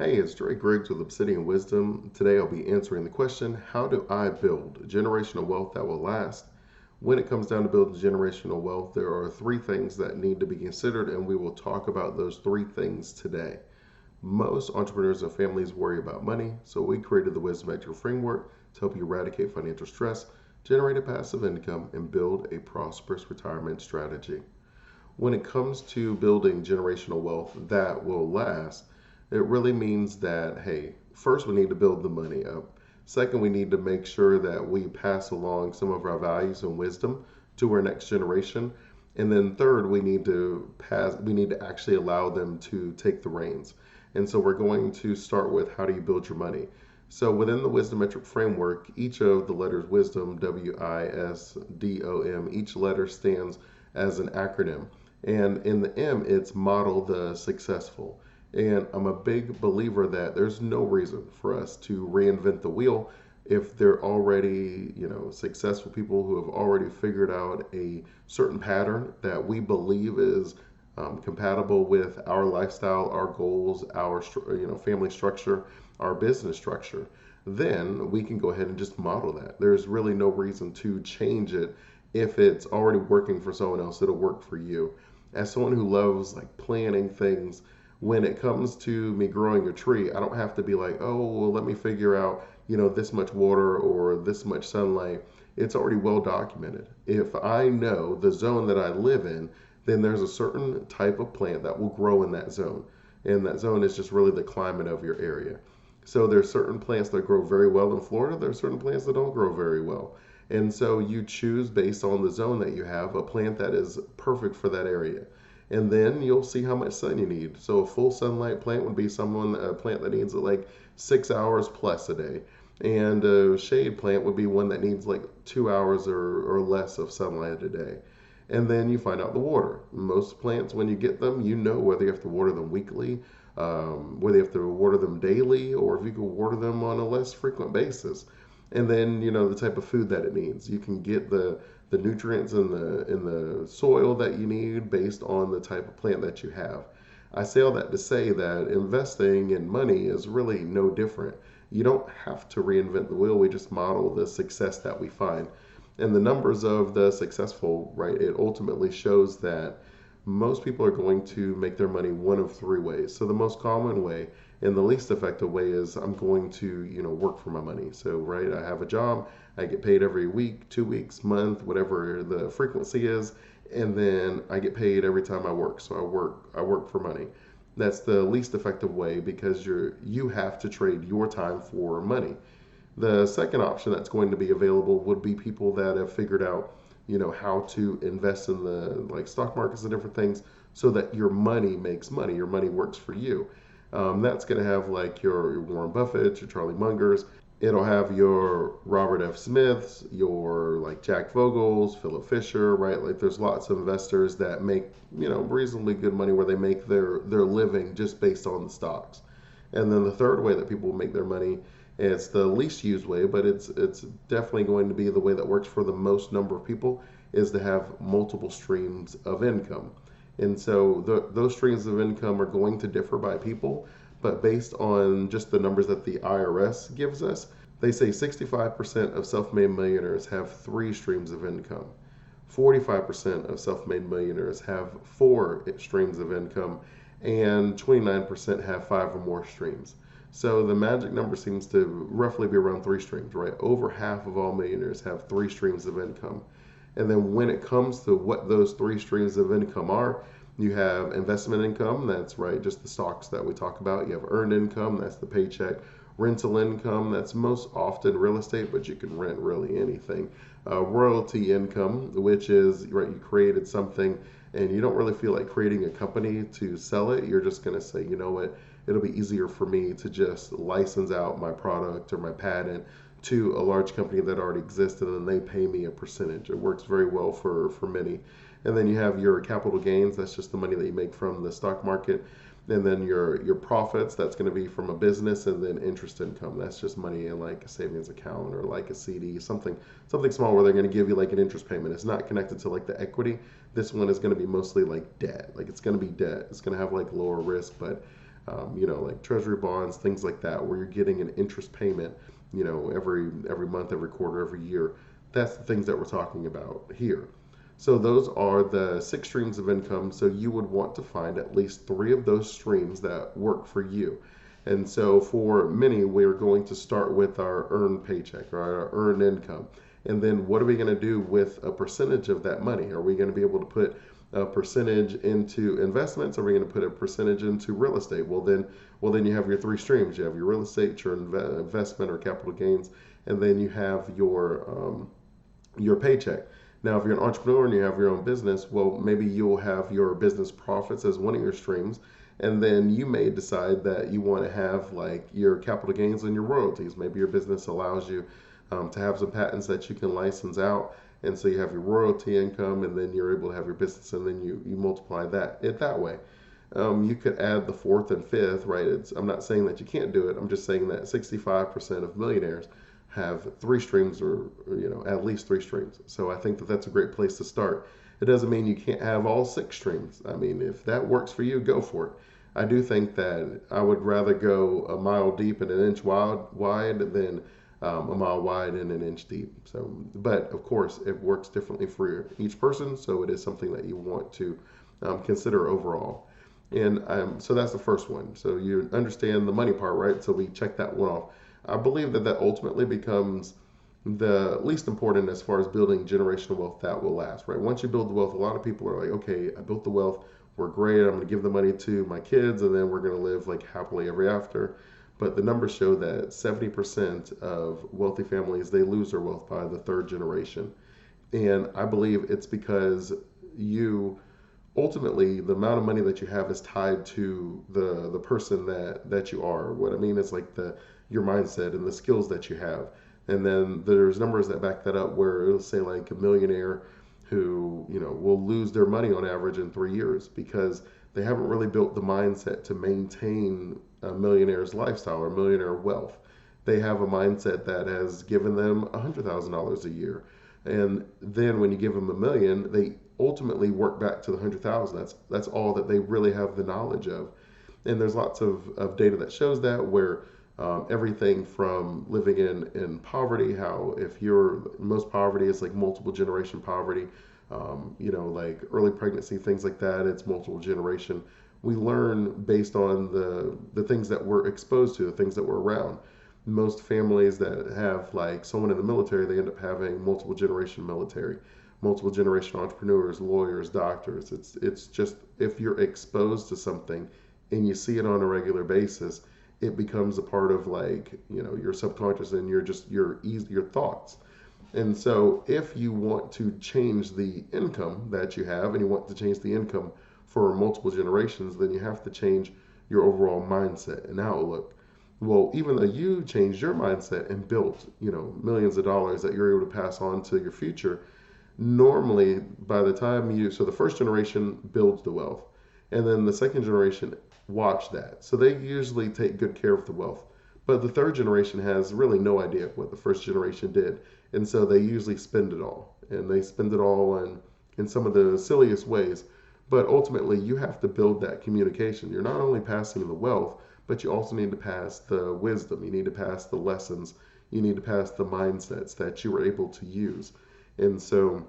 Hey, it's Dre Griggs with Obsidian Wisdom. Today I'll be answering the question, how do I build generational wealth that will last? When it comes down to building generational wealth, there are three things that need to be considered, and we will talk about those three things today. Most entrepreneurs and families worry about money, so we created the Wisdomites framework to help you eradicate financial stress, generate a passive income, and build a prosperous retirement strategy. When it comes to building generational wealth that will last, it really means that, hey, first we need to build the money up. Second, we need to make sure that we pass along some of our values and wisdom to our next generation. And then third, we need to actually allow them to take the reins. And so we're going to start with how do you build your money? So within the wisdom metric framework, each of the letters wisdom, WISDOM, each letter stands as an acronym. And in the M, it's model the successful. And I'm a big believer that there's no reason for us to reinvent the wheel if they're already, successful people who have already figured out a certain pattern that we believe is compatible with our lifestyle, our goals, our family structure, our business structure. Then we can go ahead and just model that. There's really no reason to change it if it's already working for someone else. It'll work for you. As someone who loves like planning things, when it comes to me growing a tree, I don't have to be like, oh, well, let me figure out, this much water or this much sunlight. It's already well documented. If I know the zone that I live in, then there's a certain type of plant that will grow in that zone. And that zone is just really the climate of your area. So there's certain plants that grow very well in Florida. There's certain plants that don't grow very well. And so you choose based on the zone that you have a plant that is perfect for that area, and then you'll see how much sun you need. So a full sunlight plant would be a plant that needs like 6 hours plus a day, and a shade plant would be one that needs like 2 hours or less of sunlight a day. And then you find out the water. Most plants, when you get them, you know whether you have to water them weekly, whether you have to water them daily, or if you can water them on a less frequent basis. And then the type of food that it needs. You can get the nutrients in the soil that you need based on the type of plant that you have. I say all that to say that investing in money is really no different. You don't have to reinvent the wheel. We just model the success that we find. And the numbers of the successful, right, it ultimately shows that most people are going to make their money one of three ways. So the most common way and the least effective way is I'm going to, work for my money. So, right, I have a job, I get paid every week, 2 weeks, month, whatever the frequency is, and then I get paid every time I work. So I work for money. That's the least effective way because you have to trade your time for money. The second option that's going to be available would be people that have figured out, how to invest in the like stock markets and different things so that your money makes money, your money works for you. That's going to have like your Warren Buffett, your Charlie Mungers. It'll have your Robert F. Smiths, your like Jack Vogels, Philip Fisher, right? Like there's lots of investors that make, reasonably good money where they make their living just based on the stocks. And then the third way that people make their money, it's the least used way, but it's definitely going to be the way that works for the most number of people, is to have multiple streams of income. And so those streams of income are going to differ by people, but based on just the numbers that the IRS gives us, they say 65% of self-made millionaires have three streams of income. 45% of self-made millionaires have four streams of income, and 29% have five or more streams. So the magic number seems to roughly be around three streams, right? Over half of all millionaires have three streams of income. And then when it comes to what those three streams of income are, you have investment income, that's right, just the stocks that we talk about. You have earned income, that's the paycheck. Rental income, that's most often real estate, but you can rent really anything. Royalty income, which is, right, you created something and you don't really feel like creating a company to sell it. You're just going to say, you know what, it'll be easier for me to just license out my product or my patent to a large company that already exists, and then they pay me a percentage. It works very well for many. And then you have your capital gains, that's just the money that you make from the stock market. And then your profits, that's going to be from a business. And then interest income, that's just money in like a savings account or like a CD, something small where they're going to give you like an interest payment. It's not connected to like the equity. This one is going to be mostly like debt. Like it's going to be debt. It's going to have like lower risk, but like treasury bonds, things like that, where you're getting an interest payment, every month, every quarter, every year. That's the things that we're talking about here. So those are the six streams of income. So you would want to find at least three of those streams that work for you. And so for many, we're going to start with our earned paycheck or our earned income. And then what are we going to do with a percentage of that money? Are we going to be able to put a percentage into investments? Are we going to put a percentage into real estate? Well then you have your three streams. You have your real estate, your investment or capital gains, and then you have your paycheck. Now, if you're an entrepreneur and you have your own business, well, maybe you'll have your business profits as one of your streams, and then you may decide that you want to have like your capital gains and your royalties. Maybe your business allows you to have some patents that you can license out, and so you have your royalty income, and then you're able to have your business, and then you multiply that way. You could add the fourth and fifth, right? I'm not saying that you can't do it. I'm just saying that 65% of millionaires have three streams, or at least three streams. So I think that that's a great place to start. It doesn't mean you can't have all six streams. I mean, if that works for you, go for it. I do think that I would rather go a mile deep and an inch wide than a mile wide and an inch deep. So, but of course, it works differently for each person. So it is something that you want to consider overall. And so that's the first one. So you understand the money part, right? So we check that one off. I believe that ultimately becomes the least important as far as building generational wealth that will last, right? Once you build the wealth, a lot of people are like, okay, I built the wealth, we're great, I'm going to give the money to my kids, and then we're going to live like happily ever after. But the numbers show that 70% of wealthy families, they lose their wealth by the third generation. And I believe it's because you ultimately, the amount of money that you have is tied to the person that you are. What I mean is like your mindset and the skills that you have. And then there's numbers that back that up, where it'll say like a millionaire who will lose their money on average in 3 years because they haven't really built the mindset to maintain a millionaire's lifestyle or millionaire wealth. They have a mindset that has given them $100,000 a year, and then when you give them $1 million, they ultimately work back to the 100,000. That's all that they really have the knowledge of. And there's lots of data that shows that, where everything from living in poverty, how if your most poverty is like multiple generation poverty, like early pregnancy, things like that, it's multiple generation. We learn based on the things that we're exposed to, the things that we're around. Most families that have like someone in the military, they end up having multiple generation military, multiple generation entrepreneurs, lawyers, doctors. It's just, if you're exposed to something and you see it on a regular basis, it becomes a part of like your subconscious and your thoughts. And so if you want to change the income that you have, and you want to change the income for multiple generations, then you have to change your overall mindset and outlook. Well, even though you changed your mindset and built millions of dollars that you're able to pass on to your future, normally by the time so the first generation builds the wealth, and then the second generation watch that, so they usually take good care of the wealth. But the third generation has really no idea what the first generation did, and so they usually spend it all, and they spend it all in some of the silliest ways. But ultimately, you have to build that communication. You're not only passing the wealth, but you also need to pass the wisdom. You need to pass the lessons. You need to pass the mindsets that you were able to use. And so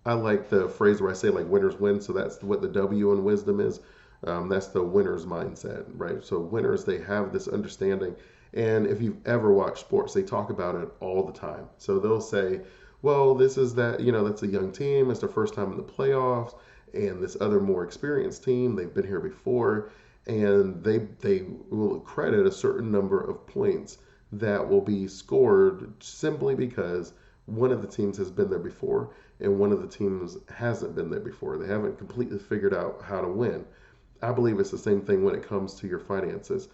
I like the phrase where I say like winners win. So that's what the W in wisdom is. That's the winner's mindset, right? So winners, they have this understanding. And if you've ever watched sports, they talk about it all the time. So they'll say, well, this is that, that's a young team. It's their first time in the playoffs. And this other more experienced team, they've been here before. And they will credit a certain number of points that will be scored simply because one of the teams has been there before and one of the teams hasn't been there before. They haven't completely figured out how to win. I believe it's the same thing when it comes to your finances.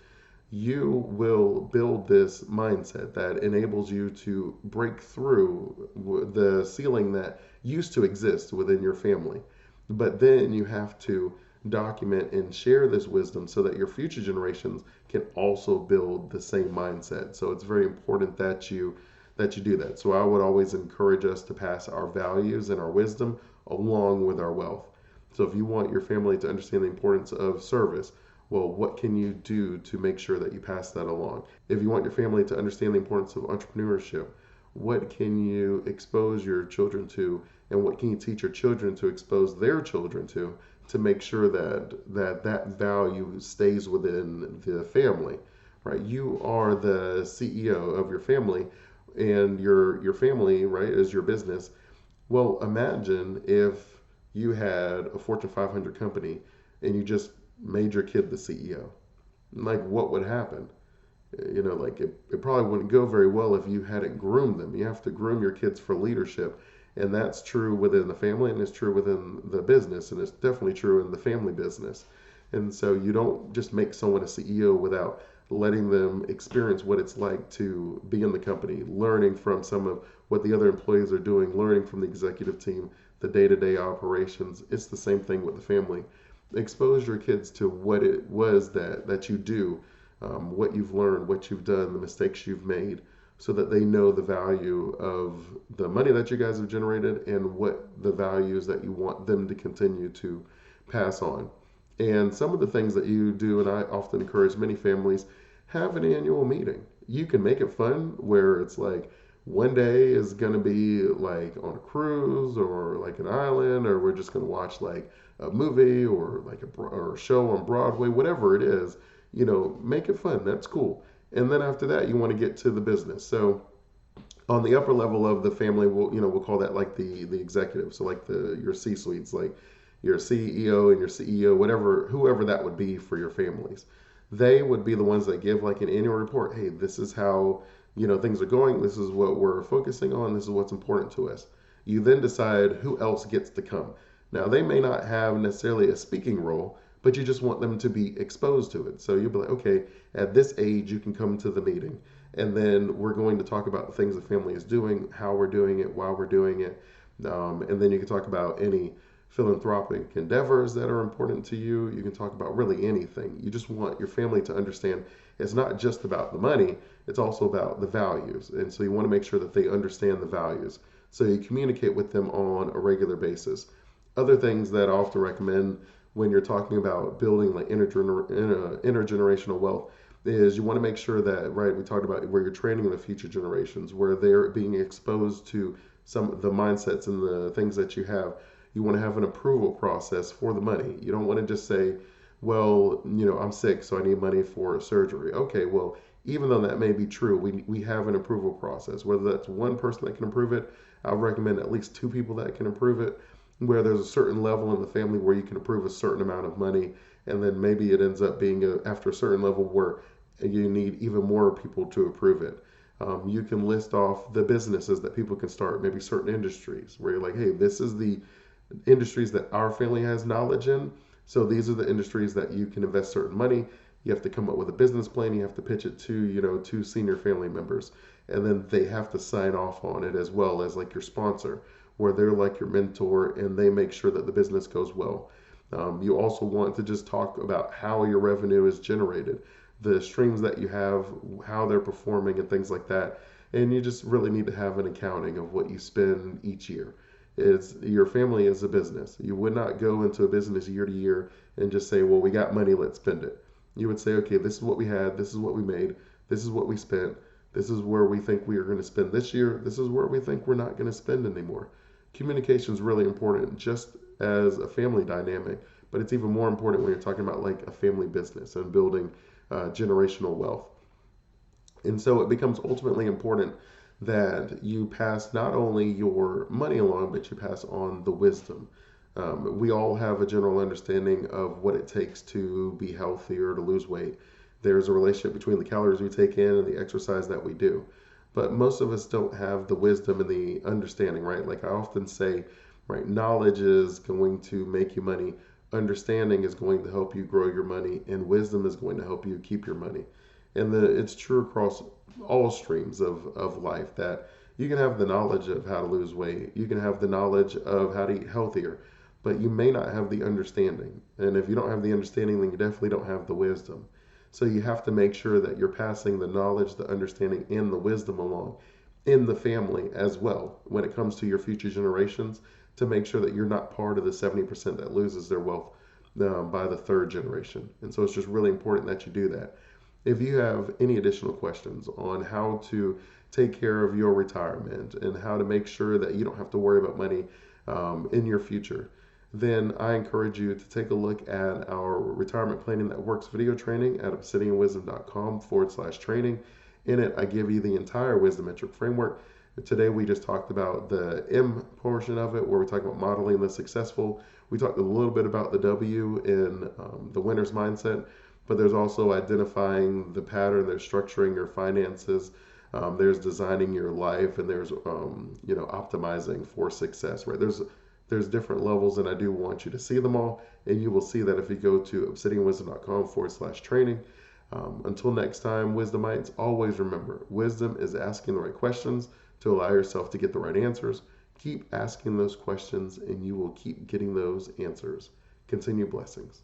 You will build this mindset that enables you to break through the ceiling that used to exist within your family. But then you have to document and share this wisdom so that your future generations can also build the same mindset. So it's very important that you do that. So I would always encourage us to pass our values and our wisdom along with our wealth. So if you want your family to understand the importance of service, Well, what can you do to make sure that you pass that along? If you want your family to understand the importance of entrepreneurship, what can you expose your children to, and what can you teach your children to expose their children to make sure that value stays within the family, right? You are the CEO of your family, and your family, right, is your business. Well, imagine if you had a Fortune 500 company and you just made your kid the CEO. Like, what would happen? Like it probably wouldn't go very well if you hadn't groomed them. You have to groom your kids for leadership. And that's true within the family, and it's true within the business, and it's definitely true in the family business. And so you don't just make someone a CEO without letting them experience what it's like to be in the company, learning from some of what the other employees are doing, learning from the executive team, the day-to-day operations. It's the same thing with the family. Expose your kids to what it was that you do, what you've learned, what you've done, the mistakes you've made, so that they know the value of the money that you guys have generated and what the values that you want them to continue to pass on. And some of the things that you do, and I often encourage many families, have an annual meeting. You can make it fun where it's like one day is going to be like on a cruise or like an island, or we're just going to watch like a movie or like or a show on Broadway, whatever it is. Make it fun. That's cool. And then after that, you want to get to the business. So on the upper level of the family, we'll call that like the executive. So like your C suites, like your CEO and your CEO, whatever, whoever that would be for your families. They would be the ones that give like an annual report. Hey, this is how things are going. This is what we're focusing on. This is what's important to us. You then decide who else gets to come. Now they may not have necessarily a speaking role, but you just want them to be exposed to it. So you'll be like, okay, at this age, you can come to the meeting. And then we're going to talk about the things the family is doing, how we're doing it, why we're doing it. And then you can talk about any philanthropic endeavors that are important to you. You can talk about really anything. You just want your family to understand it's not just about the money, it's also about the values. And so you want to make sure that they understand the values. So you communicate with them on a regular basis. Other things that I often recommend when you're talking about building like intergenerational wealth is you want to make sure that, right, we talked about where you're training the future generations, where they're being exposed to some of the mindsets and the things that you have. You want to have an approval process for the money. You don't want to just say, well, I'm sick, so I need money for surgery. Okay, well, even though that may be true, we have an approval process. Whether that's one person that can approve it, I recommend at least two people that can approve it, where there's a certain level in the family where you can approve a certain amount of money, and then maybe it ends up being after a certain level where you need even more people to approve it. You can list off the businesses that people can start, maybe certain industries where you're like, hey, this is the industries that our family has knowledge in. So these are the industries that you can invest certain money. You have to come up with a business plan. You have to pitch it to, two senior family members. And then they have to sign off on it as well as like your sponsor, where they're like your mentor and they make sure that the business goes well. You also want to just talk about how your revenue is generated, the streams that you have, how they're performing, and things like that. And you just really need to have an accounting of what you spend each year. Your family is a business. You would not go into a business year to year and just say, well, we got money, let's spend it. You would say, okay, this is what we had, this is what we made, this is what we spent, this is where we think we are going to spend this year, this is where we think we're not going to spend anymore. Communication is really important just as a family dynamic, but it's even more important when you're talking about like a family business and building generational wealth. And so it becomes ultimately important that you pass not only your money along, but you pass on the wisdom. We all have a general understanding of what it takes to be healthy or to lose weight. There's a relationship between the calories we take in and the exercise that we do. But most of us don't have the wisdom and the understanding, right? Like I often say, right, knowledge is going to make you money, understanding is going to help you grow your money, and wisdom is going to help you keep your money. And it's true across all streams of life that you can have the knowledge of how to lose weight, you can have the knowledge of how to eat healthier, but you may not have the understanding. And if you don't have the understanding, then you definitely don't have the wisdom. So you have to make sure that you're passing the knowledge, the understanding, and the wisdom along in the family as well when it comes to your future generations, to make sure that you're not part of the 70% that loses their wealth by the third generation. And so it's just really important that you do that. If you have any additional questions on how to take care of your retirement and how to make sure that you don't have to worry about money in your future, then I encourage you to take a look at our Retirement Planning That Works video training at obsidianwisdom.com/training. In it, I give you the entire Wisdometric framework. Today, we just talked about the M portion of it, where we talk about modeling the successful. We talked a little bit about the W in the winner's mindset, but there's also identifying the pattern, there's structuring your finances, there's designing your life, and there's optimizing for success, right? There's different levels, and I do want you to see them all, and you will see that if you go to obsidianwisdom.com/training. Until next time, Wisdomites, always remember, wisdom is asking the right questions to allow yourself to get the right answers. Keep asking those questions, and you will keep getting those answers. Continue blessings.